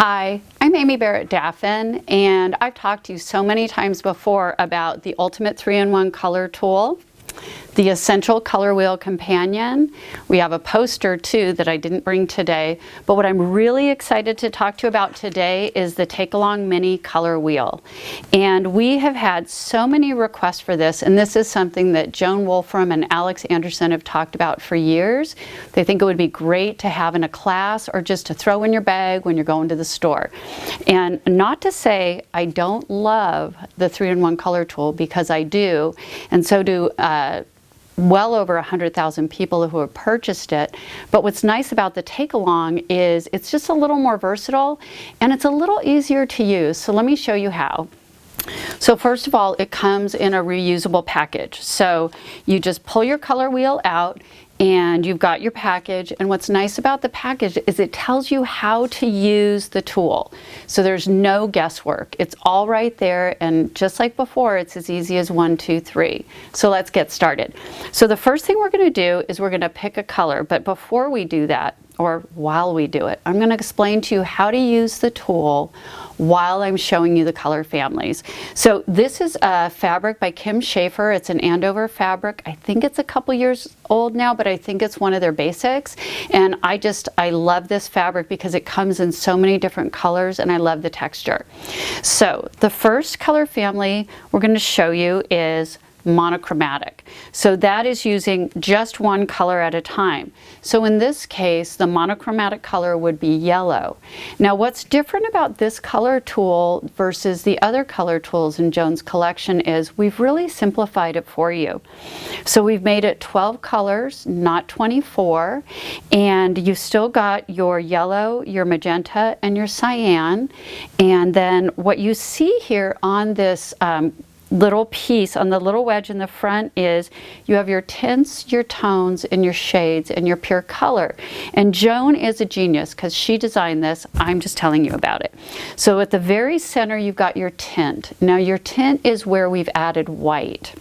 Hi, I'm Amy Barrett Daffin, and I've talked to you so many times before about the Ultimate 3-in-1 Color Tool, the Essential Color Wheel Companion. We have a poster too that I didn't bring today, but what I'm really excited to talk to you about today is the Take Along Mini Color Wheel. And we have had so many requests for this, and this is something that Joen Wolfrom and Alex Anderson have talked about for years. They think it would be great to have in a class or just to throw in your bag when you're going to the store. And not to say I don't love the 3-in-1 color tool, because I do, and so do well over 100,000 people who have purchased it. But what's nice about the Take Along is it's just a little more versatile and it's a little easier to use. So let me show you how. So first of all, it comes in a reusable package. So you just pull your color wheel out and you've got your package, and what's nice about the package is it tells you how to use the tool. So there's no guesswork. It's all right there, and just like before, it's as easy as 1, 2, 3. So let's get started. So the first thing we're going to do is we're going to pick a color, but before we do that, or while we do it, I'm going to explain to you how to use the tool while I'm showing you the color families. So this is a fabric by Kim Schaefer. It's an Andover fabric. I think it's a couple years old now, but I think it's one of their basics. And I love this fabric because it comes in so many different colors, and I love the texture. So the first color family we're going to show you is monochromatic. So that is using just one color at a time. So in this case, the monochromatic color would be yellow. Now what's different about this color tool versus the other color tools in Joen's collection is we've really simplified it for you. So we've made it 12 colors, not 24, and you've still got your yellow, your magenta, and your cyan. And then what you see here on this little piece, on the little wedge in the front, is you have your tints, your tones, and your shades, and your pure color. And Joen is a genius because she designed this. I'm just telling you about it. So at the very center, you've got your tint. Now your tint is where we've added white.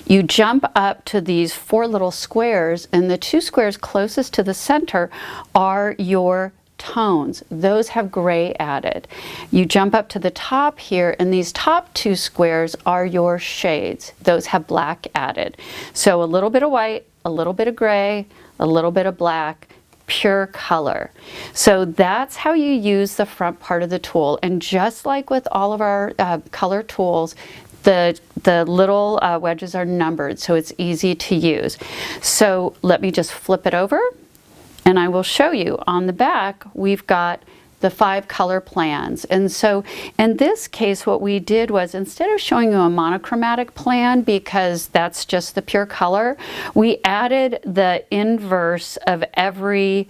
You jump up to these 4 little squares, and the 2 squares closest to the center are your tones. Those have gray added. You jump up to the top here, and these top 2 squares are your shades. Those have black added. So a little bit of white, a little bit of gray, a little bit of black, pure color. So that's how you use the front part of the tool. And just like with all of our color tools, the little wedges are numbered, so it's easy to use. So let me just flip it over, and I will show you. On the back, we've got the 5 color plans. And so in this case, what we did was, instead of showing you a monochromatic plan, because that's just the pure color, we added the inverse of every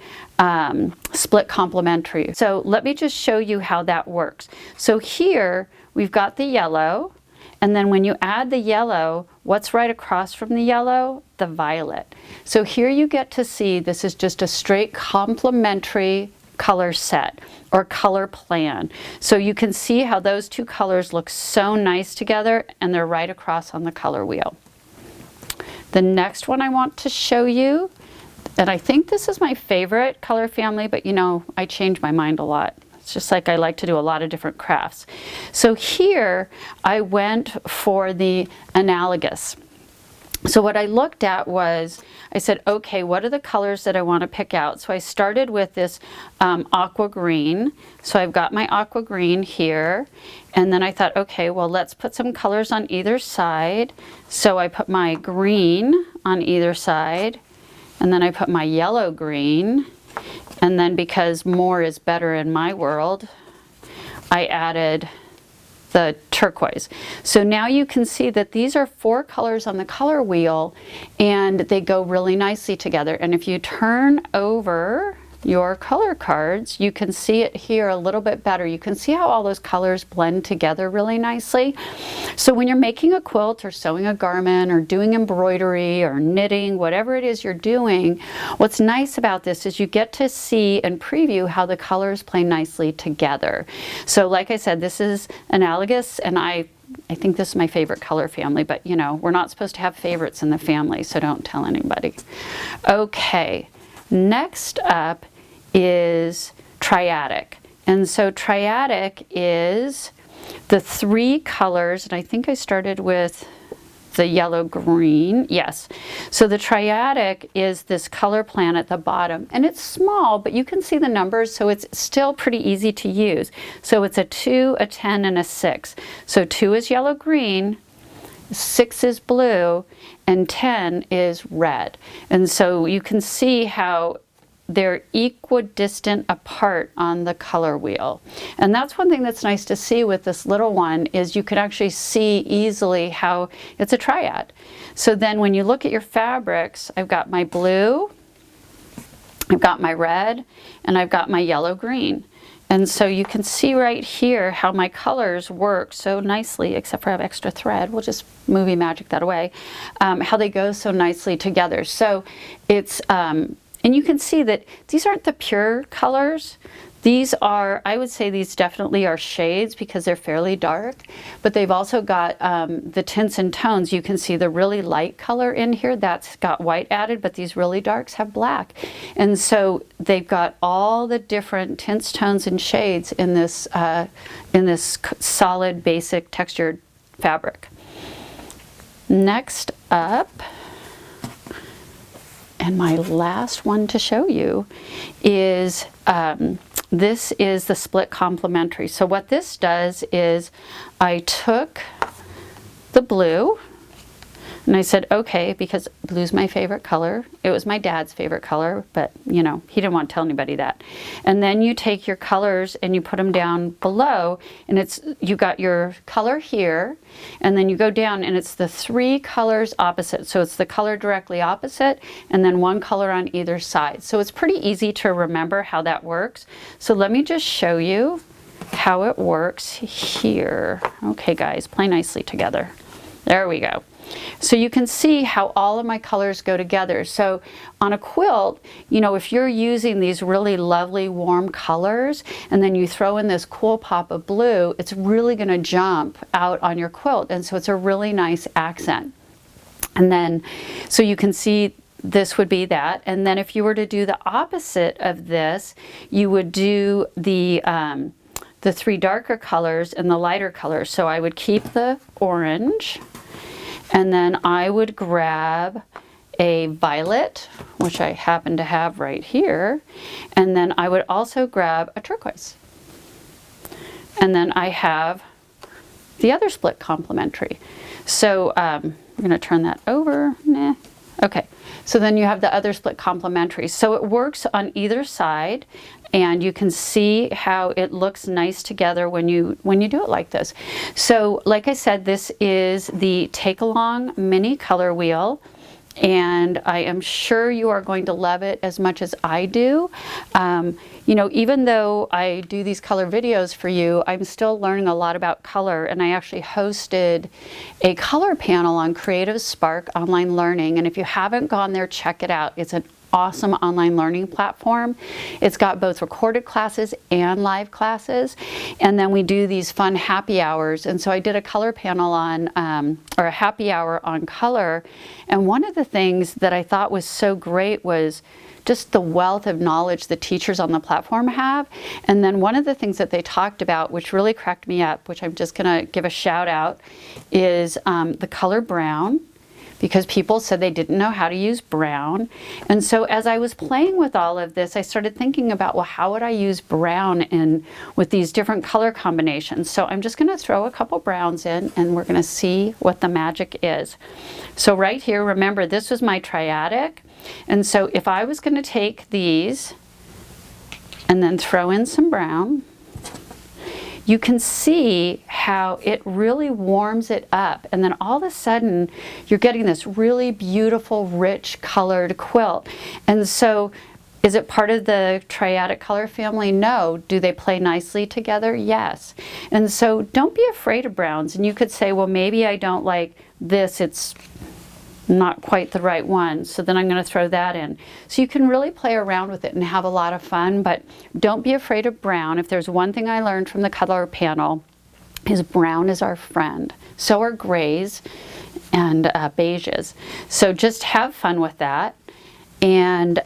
split complementary. So let me just show you how that works. So here, we've got the yellow, and then when you add the yellow, what's right across from the yellow? The violet. So here you get to see this is just a straight complementary color set or color plan. So you can see how those 2 colors look so nice together, and they're right across on the color wheel. The next one I want to show you, and I think this is my favorite color family, but you know, I change my mind a lot. It's just like I like to do a lot of different crafts. So here I went for the Analogous. So what I looked at was, I said, okay, what are the colors that I want to pick out? So I started with this aqua green. So I've got my aqua green here. And then I thought, okay, well, let's put some colors on either side. So I put my green on either side. And then I put my yellow green. And then, because more is better in my world, I added the turquoise. So now you can see that these are 4 colors on the color wheel, and they go really nicely together. And if you turn over your color cards, you can see it here a little bit better. You can see how all those colors blend together really nicely. So when you're making a quilt or sewing a garment or doing embroidery or knitting, whatever it is you're doing, what's nice about this is you get to see and preview how the colors play nicely together. So like I said, this is Analogous, and I think this is my favorite color family, but you know, we're not supposed to have favorites in the family, so don't tell anybody. Okay, next up is Triadic. And so Triadic is the 3 colors, and I think I started with the yellow green. Yes. So the Triadic is this color plan at the bottom, and it's small, but you can see the numbers, so it's still pretty easy to use. So it's a 2, a 10, and a 6. So 2 is yellow green, 6 is blue, and 10 is red. And so you can see how they're equidistant apart on the color wheel. And that's one thing that's nice to see with this little one, is you can actually see easily how it's a triad. So then when you look at your fabrics, I've got my blue, I've got my red, and I've got my yellow green. And so you can see right here how my colors work so nicely, except for I have extra thread. We'll just movie magic that away. How they go so nicely together. So it's, and you can see that these aren't the pure colors. These are, I would say these definitely are shades because they're fairly dark, but they've also got the tints and tones. You can see the really light color in here, that's got white added, but these really darks have black. And so they've got all the different tints, tones, and shades in this solid, basic textured fabric. Next up, and my last one to show you, is this is the split complementary. So what this does is I took the blue and I said, okay, because blue's my favorite color. It was my dad's favorite color, but you know, he didn't want to tell anybody that. And then you take your colors and you put them down below, and it's, you got your color here, and then you go down and it's the 3 colors opposite. So it's the color directly opposite and then 1 color on either side. So it's pretty easy to remember how that works. So let me just show you how it works here. Okay guys, play nicely together. There we go. So you can see how all of my colors go together. So on a quilt, you know, if you're using these really lovely warm colors and then you throw in this cool pop of blue, it's really going to jump out on your quilt. And so it's a really nice accent. And then, so you can see this would be that. And then if you were to do the opposite of this, you would do the 3 darker colors and the lighter colors. So I would keep the orange, and then I would grab a violet, which I happen to have right here, and then I would also grab a turquoise. And then I have the other split complementary. So I'm going to turn that over. Nah. Okay, so then you have the other split complementary. So it works on either side, and you can see how it looks nice together when you do it like this. So like I said, this is the Take Along mini color wheel, and I am sure you are going to love it as much as I do. You know, even though I do these color videos for you, I'm still learning a lot about color, and I actually hosted a color panel on Creative Spark Online Learning, and if you haven't gone there, check it out. It's an awesome online learning platform. It's got both recorded classes and live classes, and then we do these fun happy hours. And so I did a color panel on, or a happy hour on color, and one of the things that I thought was so great was just the wealth of knowledge the teachers on the platform have. And then one of the things that they talked about, which really cracked me up, which I'm just gonna give a shout out, is the color brown, because people said they didn't know how to use brown. And so as I was playing with all of this, I started thinking about, well, how would I use brown in with these different color combinations? So I'm just gonna throw a couple browns in, and we're gonna see what the magic is. So right here, remember, this was my Triadic. And so if I was gonna take these and then throw in some brown, you can see how it really warms it up, and then all of a sudden you're getting this really beautiful, rich colored quilt. And so is it part of the Triadic color family? No. Do they play nicely together? Yes. And so don't be afraid of browns. And you could say, well, maybe I don't like this, it's not quite the right one, so then I'm going to throw that in. So you can really play around with it and have a lot of fun, but don't be afraid of brown. If there's one thing I learned from the color panel, is brown is our friend. So are grays and beiges. So just have fun with that. And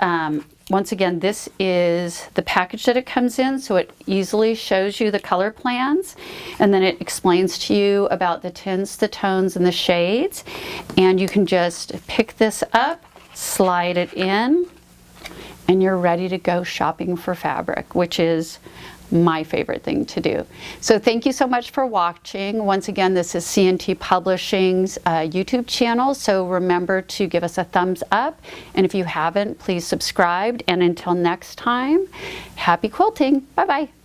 once again, this is the package that it comes in, so it easily shows you the color plans, and then it explains to you about the tints, the tones, and the shades. And you can just pick this up, slide it in, and you're ready to go shopping for fabric, which is my favorite thing to do. So thank you so much for watching. Once again, this is C&T Publishing's YouTube channel, so remember to give us a thumbs up, and if you haven't, please subscribe. And until next time, happy quilting. Bye-bye.